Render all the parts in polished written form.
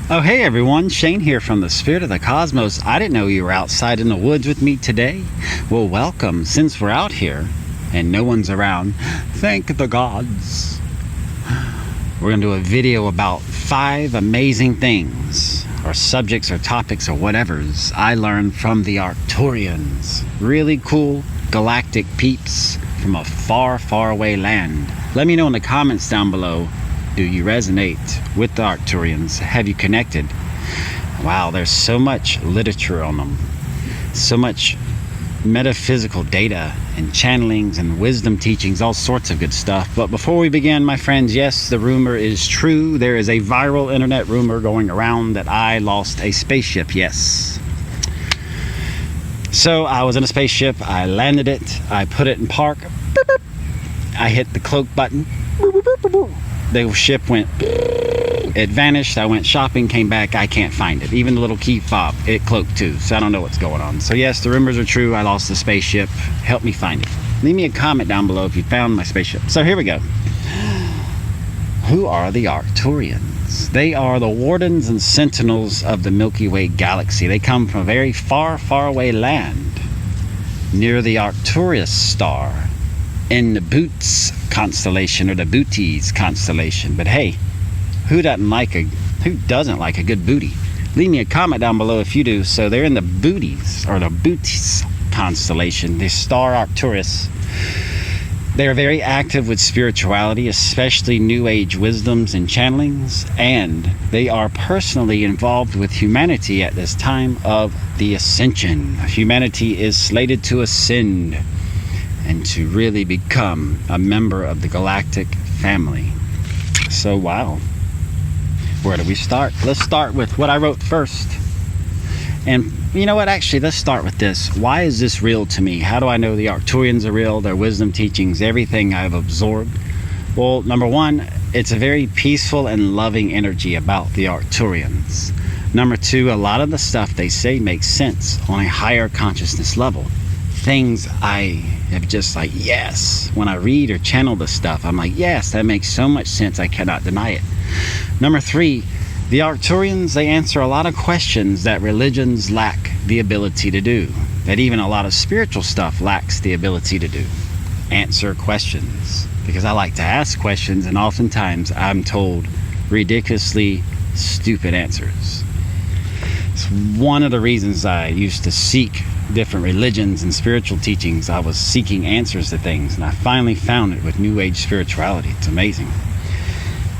Oh, hey everyone, Shane here from the Spirit of the Cosmos. I didn't know you were outside in the woods with me today. Well, welcome. Since we're out here and no one's around, thank the gods. We're going to do a video about 5 amazing things, or subjects, or topics, or whatevers I learned from the Arcturians. Really cool galactic peeps from a far, far away land. Let me know in the comments down below. Do you resonate with the Arcturians? Have you connected? Wow, there's so much literature on them. So much metaphysical data and channelings and wisdom teachings, all sorts of good stuff. But before we begin, my friends, yes, the rumor is true. There is a viral internet rumor going around that I lost a spaceship, yes. So I was in a spaceship, I landed it, I put it in park, boop, boop. I hit the cloak button, boop, boop, boop, boop. The ship went, it vanished. I went shopping, came back, I can't find it. Even the little key fob, it cloaked too, so I don't know what's going on. So yes, the rumors are true. I lost the spaceship. Help me find it. Leave me a comment down below if you found my spaceship. So here we go. Who are the Arcturians? They are the wardens and sentinels of the Milky Way galaxy. They come from a very far, far away land near the Arcturus star in the Boots constellation, or the Booties constellation. But hey, who doesn't like a good booty? Leave me a comment down below if you do. So they're in the Booties, or the Booties constellation, the star Arcturus. They are very active with spirituality, especially New Age wisdoms and channelings, and they are personally involved with humanity at this time of the ascension. Humanity is slated to ascend and to really become a member of the galactic family. So wow, where do we start? Let's start with what I wrote first. And you know what, actually, let's start with this. Why is this real to me? How do I know the Arcturians are real, their wisdom teachings, everything I've absorbed? Well, number one, it's a very peaceful and loving energy about the Arcturians. Number two, a lot of the stuff they say makes sense on a higher consciousness level. Things I have just like, yes, when I read or channel the stuff, I'm like, yes, that makes so much sense, I cannot deny it. Number three, the Arcturians, they answer a lot of questions that religions lack the ability to do, that even a lot of spiritual stuff lacks the ability to do. Answer questions. Because I like to ask questions, and oftentimes I'm told ridiculously stupid answers. It's one of the reasons I used to seek different religions and spiritual teachings. I was seeking answers to things, and I finally found it with New Age spirituality. It's amazing.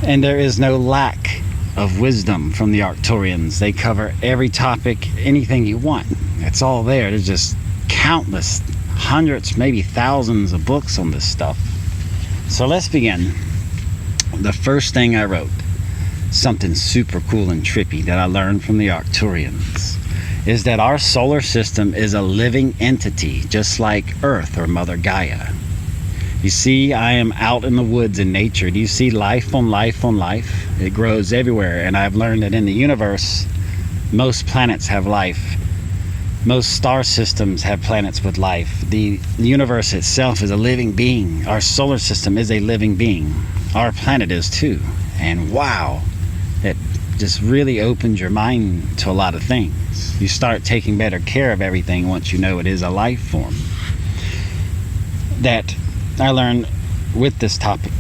And there is no lack of wisdom from the Arcturians. They cover every topic, anything you want. It's all there. There's just countless, hundreds, maybe thousands of books on this stuff. So let's begin. The first thing I wrote, something super cool and trippy that I learned from the Arcturians, is that our solar system is a living entity, just like Earth or Mother Gaia. You see, I am out in the woods in nature. Do you see life on life on life? It grows everywhere, and I've learned that in the universe, most planets have life. Most star systems have planets with life. The universe itself is a living being. Our solar system is a living being. Our planet is too. And wow, it just really opens your mind to a lot of things. You start taking better care of everything once you know it is a life form. That I learned with this topic.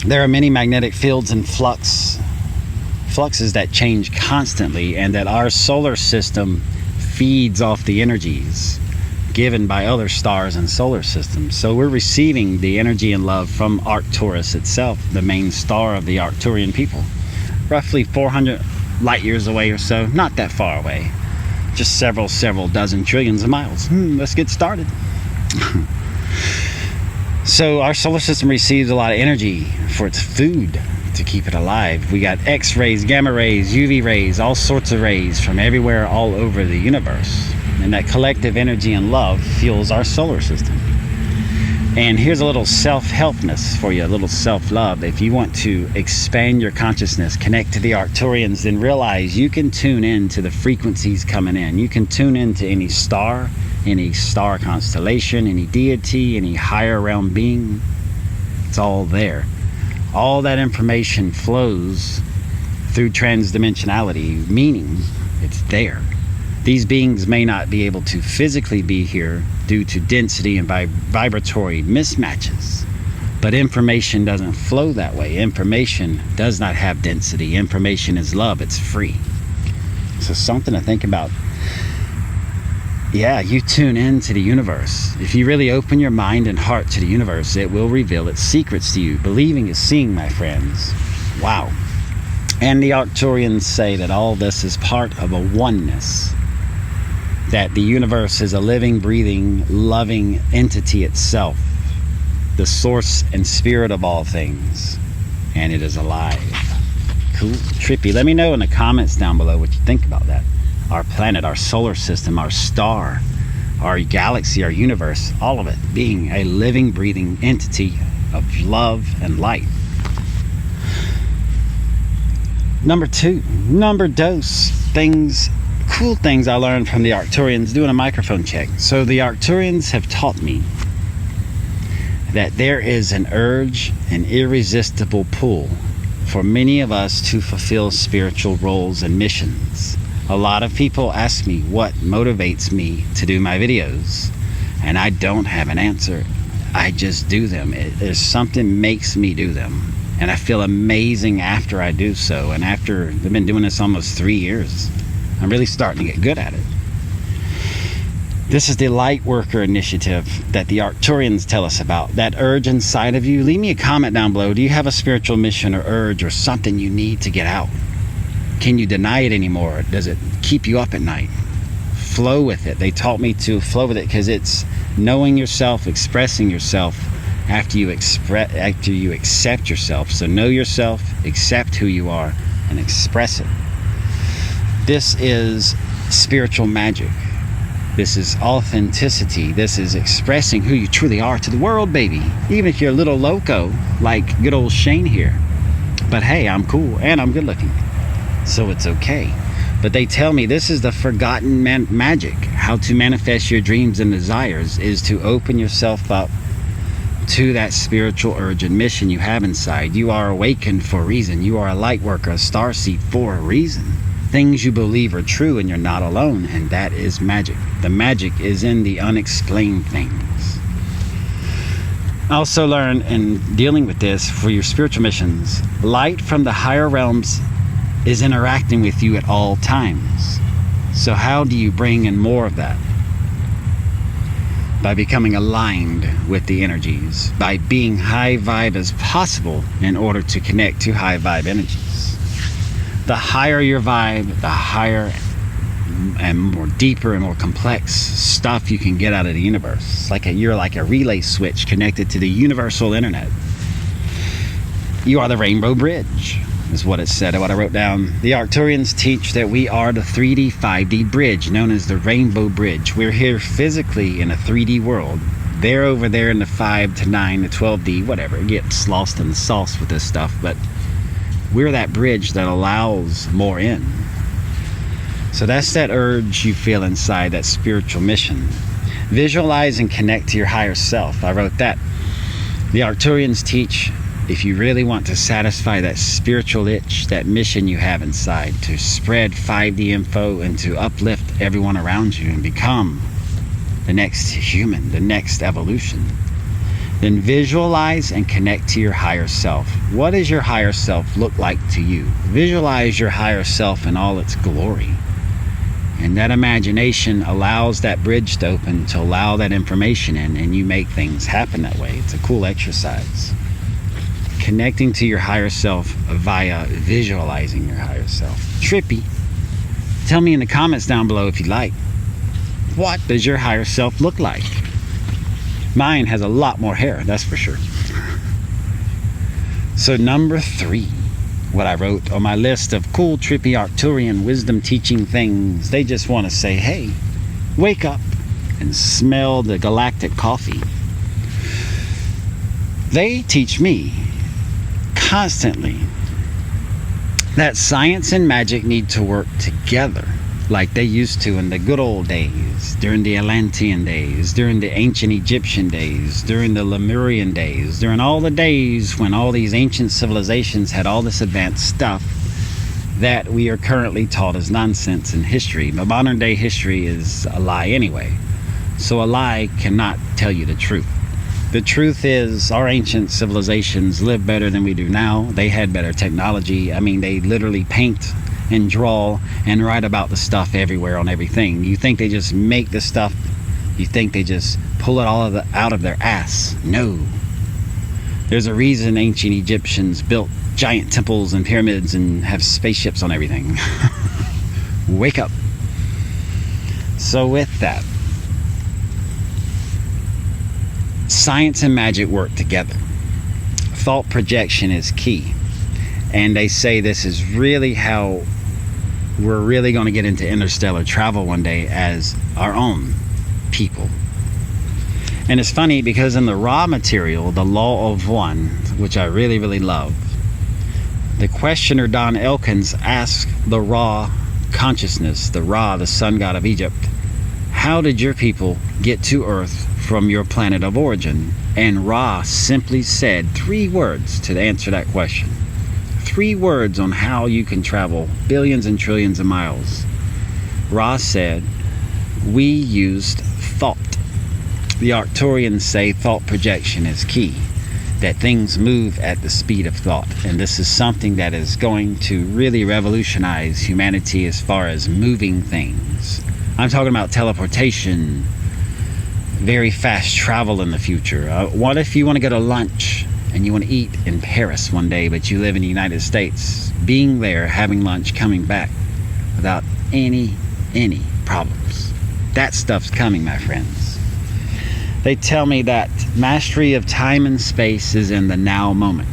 There are many magnetic fields and fluxes that change constantly, and that our solar system feeds off the energies given by other stars and solar systems. So we're receiving the energy and love from Arcturus itself, the main star of the Arcturian people. Roughly 400 light years away or so, not that far away. Just several dozen trillions of miles. Let's get started. So our solar system receives a lot of energy for its food to keep it alive. We got X-rays, gamma rays, UV rays, all sorts of rays from everywhere all over the universe. And that collective energy and love fuels our solar system. And here's a little self-helpness for you, a little self-love. If you want to expand your consciousness, connect to the Arcturians, then realize you can tune in to the frequencies coming in. You can tune into any star constellation, any deity, any higher realm being. It's all there. All that information flows through transdimensionality, meaning it's there. These beings may not be able to physically be here due to density and vibratory mismatches, but information doesn't flow that way. Information does not have density. Information is love. It's free. So something to think about. Yeah, you tune into the universe. If you really open your mind and heart to the universe, it will reveal its secrets to you. Believing is seeing, my friends. Wow. And the Arcturians say that all this is part of a oneness. That the universe is a living, breathing, loving entity itself. The source and spirit of all things. And it is alive. Cool. Trippy. Let me know in the comments down below what you think about that. Our planet, our solar system, our star, our galaxy, our universe, all of it being a living, breathing entity of love and light. Number 2, number dose. Cool things I learned from the Arcturians doing a microphone check. So the Arcturians have taught me that there is an urge, an irresistible pull for many of us to fulfill spiritual roles and missions. A lot of people ask me what motivates me to do my videos, and I don't have an answer. I just do them. There's something makes me do them, and I feel amazing after I do so. And after I've been doing this almost 3 years, I'm really starting to get good at it. This is the Light Worker Initiative that the Arcturians tell us about. That urge inside of you. Leave me a comment down below. Do you have a spiritual mission or urge or something you need to get out? Can you deny it anymore? Does it keep you up at night? Flow with it. They taught me to flow with it because it's knowing yourself, expressing yourself after you accept yourself. So know yourself, accept who you are, and express it. This is spiritual magic. This is authenticity. This is expressing who you truly are to the world, baby. Even if you're a little loco, like good old Shane here. But hey, I'm cool and I'm good looking. So it's okay. But they tell me this is the forgotten magic. How to manifest your dreams and desires is to open yourself up to that spiritual urge and mission you have inside. You are awakened for a reason. You are a light worker, a starseed for a reason. Things you believe are true and you're not alone, and that is magic. The magic is in the unexplained things. I also learned in dealing with this for your spiritual missions, light from the higher realms is interacting with you at all times. So how do you bring in more of that? By becoming aligned with the energies, by being high vibe as possible in order to connect to high vibe energies. The higher your vibe, the higher and more deeper and more complex stuff you can get out of the universe. You're like a relay switch connected to the universal internet. You are the rainbow bridge, is what it said, what I wrote down. The Arcturians teach that we are the 3D, 5D bridge, known as the rainbow bridge. We're here physically in a 3D world. They're over there in the 5 to 9 to 12D, whatever. It gets lost in the sauce with this stuff, but we're that bridge that allows more in. So that's that urge you feel inside, that spiritual mission. Visualize and connect to your higher self. I wrote that. The Arcturians teach if you really want to satisfy that spiritual itch, that mission you have inside, to spread 5D info and to uplift everyone around you and become the next human, the next evolution, then visualize and connect to your higher self. What does your higher self look like to you? Visualize your higher self in all its glory. And that imagination allows that bridge to open to allow that information in, and you make things happen that way. It's a cool exercise. Connecting to your higher self via visualizing your higher self. Trippy. Tell me in the comments down below if you'd like. What does your higher self look like? Mine has a lot more hair, that's for sure. So number 3, what I wrote on my list of cool, trippy Arcturian wisdom teaching things. They just want to say, hey, wake up and smell the galactic coffee. They teach me constantly that science and magic need to work together like they used to in the good old days, during the Atlantean days, during the ancient Egyptian days, during the Lemurian days, during all the days when all these ancient civilizations had all this advanced stuff. that we are currently taught as nonsense in history. But modern day history is a lie anyway. So a lie cannot tell you the truth. The truth is, our ancient civilizations lived better than we do now. They had better technology. I mean, they literally paint and draw and write about the stuff everywhere on everything. You think they just make the stuff? You think they just pull it all out of their ass? No. There's a reason ancient Egyptians built giant temples and pyramids and have spaceships on everything. Wake up. So with that, science and magic work together. Thought projection is key. And they say this is really how we're really going to get into interstellar travel one day as our own people. And it's funny because in the raw material, the Law of One, which I really, really love, the questioner Don Elkins asked the Ra consciousness, the Ra, the sun god of Egypt, how did your people get to Earth from your planet of origin? And Ra simply said 3 words to answer that question. 3 words on how you can travel billions and trillions of miles. Ra said, we used thought. The Arcturians say thought projection is key, that things move at the speed of thought. And this is something that is going to really revolutionize humanity as far as moving things. I'm talking about teleportation, very fast travel in the future. What if you want to go to lunch and you want to eat in Paris one day, but you live in the United States? Being there, having lunch, coming back without any problems. That stuff's coming, my friends. They tell me that mastery of time and space is in the now moment,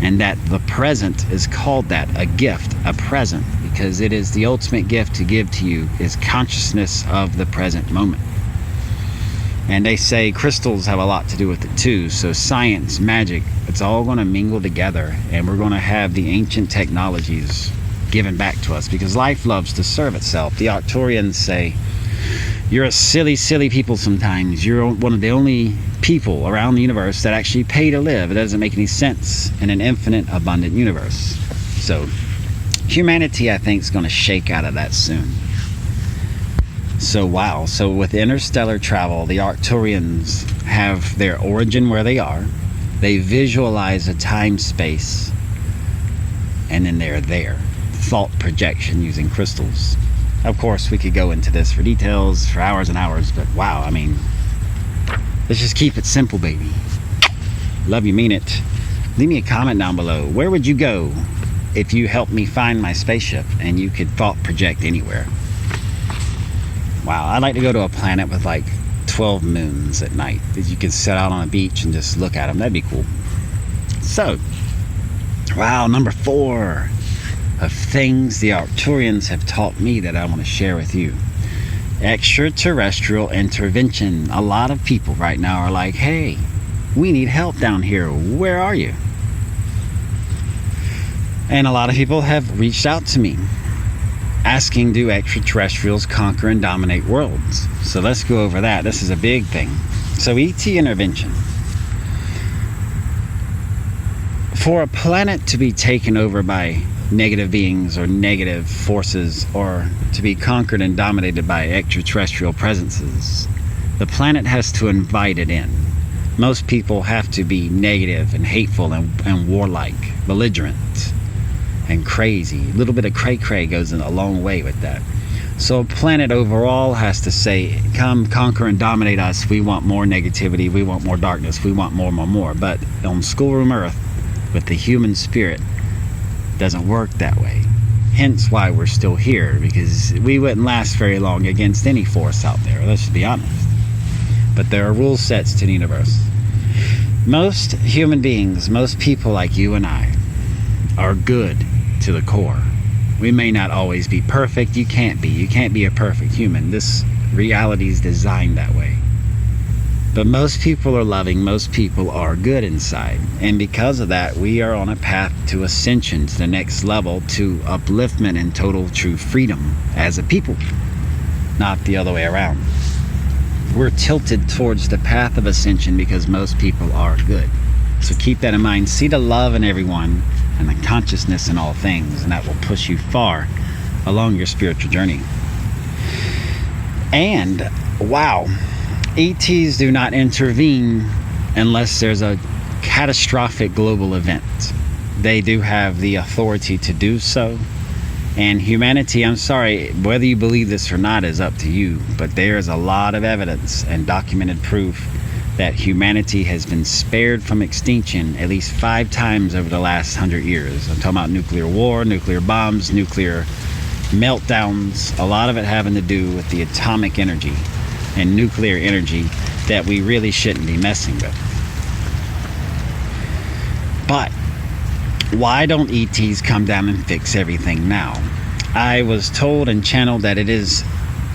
and that the present is called that, a gift, a present, because it is the ultimate gift to give to you is consciousness of the present moment. And they say crystals have a lot to do with it too. So science, magic, it's all going to mingle together, and we're going to have the ancient technologies given back to us because life loves to serve itself. The Arcturians say, you're a silly people sometimes. You're one of the only people around the universe that actually pay to live. It doesn't make any sense in an infinite, abundant universe. So humanity, I think, is going to shake out of that soon. So wow. So with interstellar travel, the Arcturians have their origin where they are. They visualize a time space, and then they're there. Thought projection using crystals. Of course, we could go into this for details for hours and hours, but wow, I mean, let's just keep it simple, baby. Love you, mean it. Leave me a comment down below. Where would you go if you helped me find my spaceship and you could thought project anywhere? Wow, I'd like to go to a planet with like 12 moons at night that you could sit out on a beach and just look at them. That'd be cool. So, wow, number 4 of things the Arcturians have taught me that I want to share with you. Extraterrestrial intervention. A lot of people right now are like, hey, we need help down here. Where are you? And a lot of people have reached out to me asking, do extraterrestrials conquer and dominate worlds? So let's go over that. This is a big thing. So ET intervention. For a planet to be taken over by negative beings or negative forces, or to be conquered and dominated by extraterrestrial presences, the planet has to invite it in. Most people have to be negative and hateful and warlike, belligerent and crazy. A little bit of cray-cray goes a long way with that. So a planet overall has to say, come conquer and dominate us. We want more negativity. We want more darkness. We want more. But on schoolroom Earth, with the human spirit, doesn't work that way. Hence why we're still here, because we wouldn't last very long against any force out there, let's just be honest. But there are rule sets to the universe. Most human beings, most people like you and I, are good to the core. We may not always be perfect. You can't be a perfect human. This reality is designed that way. But most people are loving, most people are good inside. And because of that, we are on a path to ascension, to the next level, to upliftment and total true freedom as a people. Not the other way around. We're tilted towards the path of ascension because most people are good. So keep that in mind. See the love in everyone. and the consciousness in all things, and that will push you far along your spiritual journey. And wow, ETs do not intervene unless there's a catastrophic global event. They do have the authority to do so. And humanity, I'm sorry, whether you believe this or not is up to you, but there's a lot of evidence and documented proof that humanity has been spared from extinction at least 5 times over the last 100 years. I'm talking about nuclear war, nuclear bombs, nuclear meltdowns, a lot of it having to do with the atomic energy and nuclear energy that we really shouldn't be messing with. But why don't ETs come down and fix everything now? I was told and channeled that it is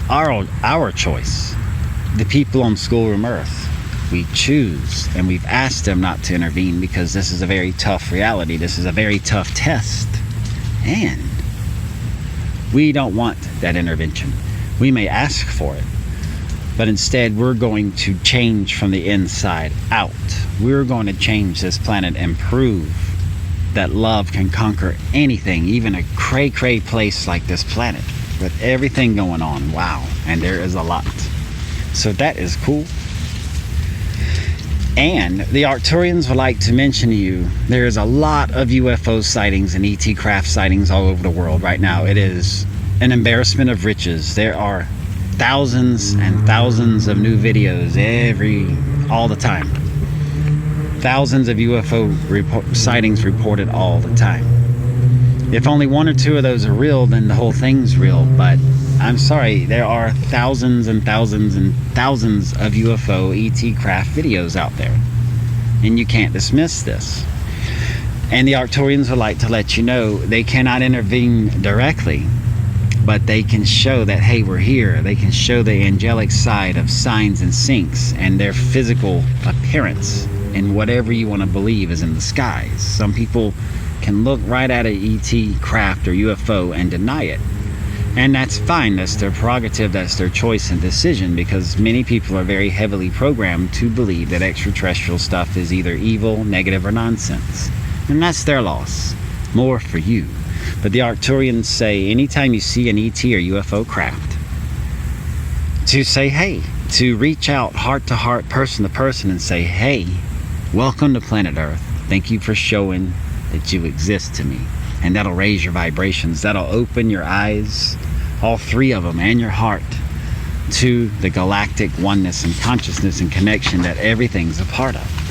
our choice. The people on Schoolroom Earth, we choose, and we've asked them not to intervene because this is a very tough reality. This is a very tough test. And we don't want that intervention. We may ask for it, but instead we're going to change from the inside out. We're going to change this planet and prove that love can conquer anything, even a cray-cray place like this planet with everything going on. Wow. And there is a lot. So that is cool. And the Arcturians would like to mention to you, there's a lot of UFO sightings and ET craft sightings all over the world right now. It is an embarrassment of riches. There are thousands and thousands of new videos all the time. Thousands of UFO sightings reported all the time. If only 1 or 2 of those are real, then the whole thing's real. But I'm sorry, there are thousands and thousands and thousands of UFO ET craft videos out there. And you can't dismiss this. And the Arcturians would like to let you know they cannot intervene directly, but they can show that, hey, we're here. They can show the angelic side of signs and syncs and their physical appearance in whatever you want to believe is in the skies. Some people can look right at an ET craft or UFO and deny it. And that's fine. That's their prerogative. That's their choice and decision, because many people are very heavily programmed to believe that extraterrestrial stuff is either evil, negative, or nonsense. And that's their loss. More for you. But the Arcturians say anytime you see an ET or UFO craft, to say, hey, to reach out heart to heart, person to person, and say, hey, welcome to planet Earth. Thank you for showing that you exist to me. And that'll raise your vibrations. That'll open your eyes, all 3 of them, and your heart to the galactic oneness and consciousness and connection that everything's a part of.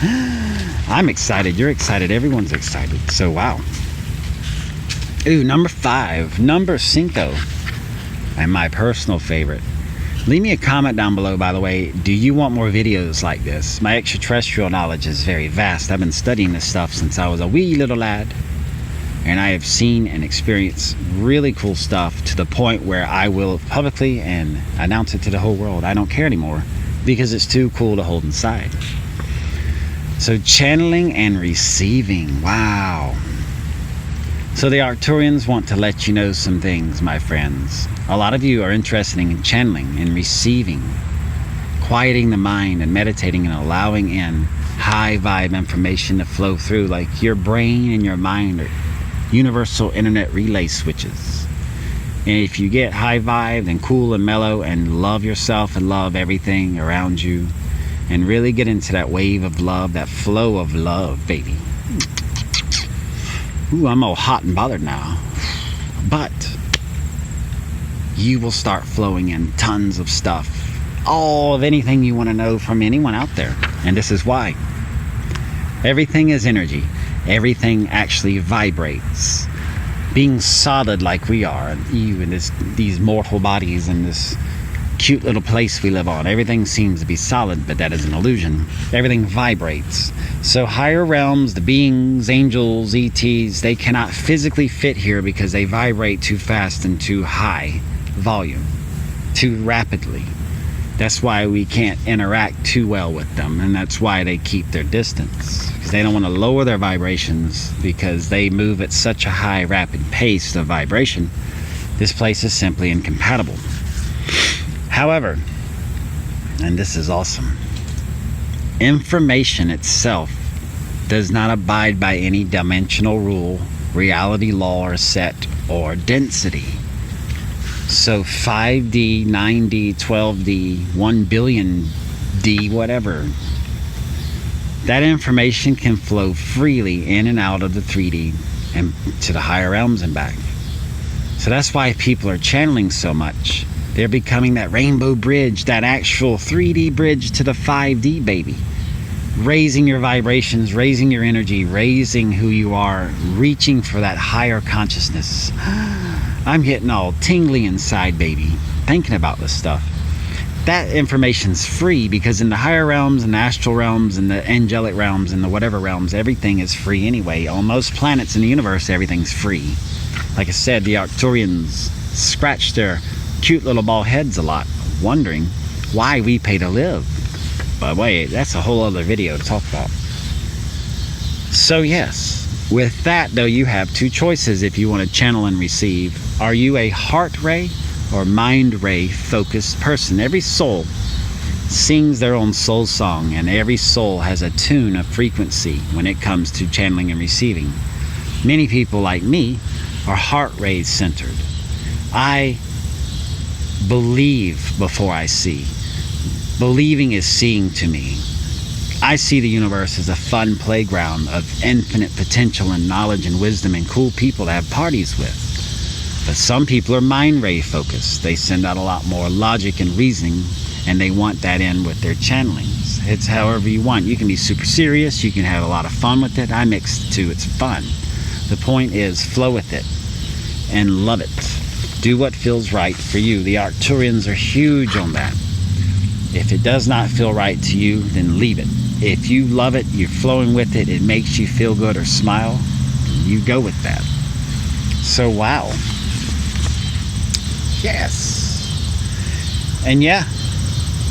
I'm excited. You're excited. Everyone's excited. So, wow. Ooh, number 5. Number 5. And my personal favorite. Leave me a comment down below, by the way. Do you want more videos like this? My extraterrestrial knowledge is very vast. I've been studying this stuff since I was a wee little lad. And I have seen and experienced really cool stuff to the point where I will publicly and announce it to the whole world. I don't care anymore because it's too cool to hold inside. So channeling and receiving. Wow. So the Arcturians want to let you know some things, my friends. A lot of you are interested in channeling and receiving, quieting the mind and meditating and allowing in high vibe information to flow through, like your brain and your mind are universal internet relay switches. And if you get high vibe and cool and mellow and love yourself and love everything around you and really get into that wave of love, that flow of love, baby. Ooh, I'm all hot and bothered now. But you will start flowing in tons of stuff. All of anything you want to know from anyone out there. And this is why. Everything is energy. Everything actually vibrates. Being solid like we are, and you and these mortal bodies and this cute little place we live on, everything seems to be solid, but that is an illusion. Everything vibrates. So higher realms, the beings, angels, ETs, they cannot physically fit here because they vibrate too fast and too high volume, too rapidly. That's why we can't interact too well with them, and that's why they keep their distance, because they don't want to lower their vibrations because they move at such a high, rapid pace of vibration. This place is simply incompatible. However, and this is awesome, information itself does not abide by any dimensional rule reality law or set or density. So 5D, 9D, 12D, 1 billion D, whatever. That information can flow freely in and out of the 3D and to the higher realms and back. So that's why people are channeling so much. They're becoming that rainbow bridge, that actual 3D bridge to the 5D, baby. Raising your vibrations, raising your energy, raising who you are, reaching for that higher consciousness. I'm getting all tingly inside, baby, thinking about this stuff. That information's free because in the higher realms and the astral realms and the angelic realms and the whatever realms, everything is free anyway. On most planets in the universe, everything's free. Like I said, the Arcturians scratch their cute little bald heads a lot, wondering why we pay to live. But wait, that's a whole other video to talk about. So yes, with that though, you have two choices if you want to channel and receive. Are you a heart ray or mind ray focused person? Every soul sings their own soul song, and every soul has a tune, a frequency when it comes to channeling and receiving. Many people like me are heart ray centered. I believe before I see. Believing is seeing to me. I see the universe as a fun playground of infinite potential and knowledge and wisdom and cool people to have parties with. But some people are mind ray focused. They send out a lot more logic and reasoning, and they want that in with their channelings. It's however you want. You can be super serious. You can have a lot of fun with it. I mix the two. It's fun. The point is flow with it and love it. Do what feels right for you. The Arcturians are huge on that. If it does not feel right to you, then leave it. If you love it, you're flowing with it, it makes you feel good or smile, you go with that. So wow. Yes. And yeah,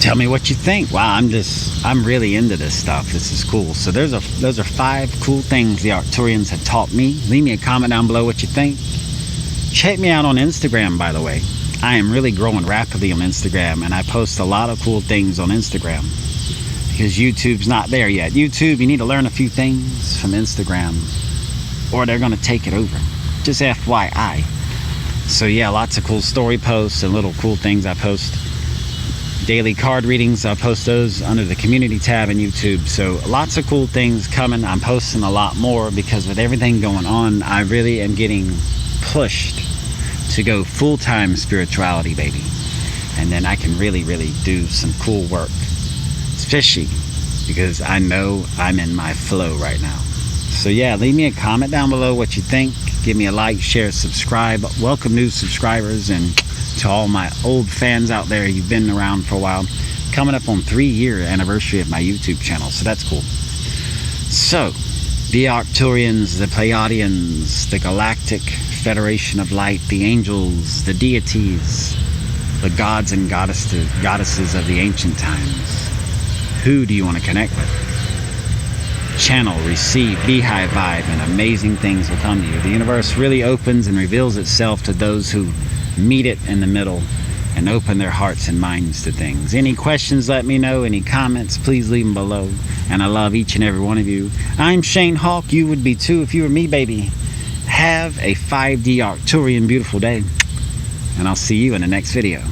tell me what you think. Wow, I'm really into this stuff. This is cool. So those are 5 cool things the Arcturians have taught me. Leave me a comment down below what you think. Check me out on Instagram, by the way. I am really growing rapidly on Instagram, and I post a lot of cool things on Instagram because YouTube's not there yet. YouTube, you need to learn a few things from Instagram or they're going to take it over. Just FYI. So yeah, lots of cool story posts and little cool things I post. Daily card readings, I post those under the community tab in YouTube. So lots of cool things coming. I'm posting a lot more because with everything going on, I really am getting pushed to go full-time spirituality, baby. And then I can really do some cool work. It's fishy because I know I'm in my flow right now. So yeah, leave me a comment down below what you think. Give me a like, share, subscribe. Welcome new subscribers, and to all my old fans out there, you've been around for a while. Coming up on 3-year anniversary of my YouTube channel, so that's cool. So the Arcturians, the Pleiadians, the Galactic Federation of Light, the angels, the deities, the gods and goddesses of the ancient times. Who do you want to connect with? Channel, receive, beehive vibe, and amazing things will come to you. The universe really opens and reveals itself to those who meet it in the middle and open their hearts and minds to things. Any questions, let me know. Any comments, please leave them below. And I love each and every one of you. I'm Shane Hawk. You would be too if you were me, baby. Have a 5D Arcturian beautiful day, and I'll see you in the next video.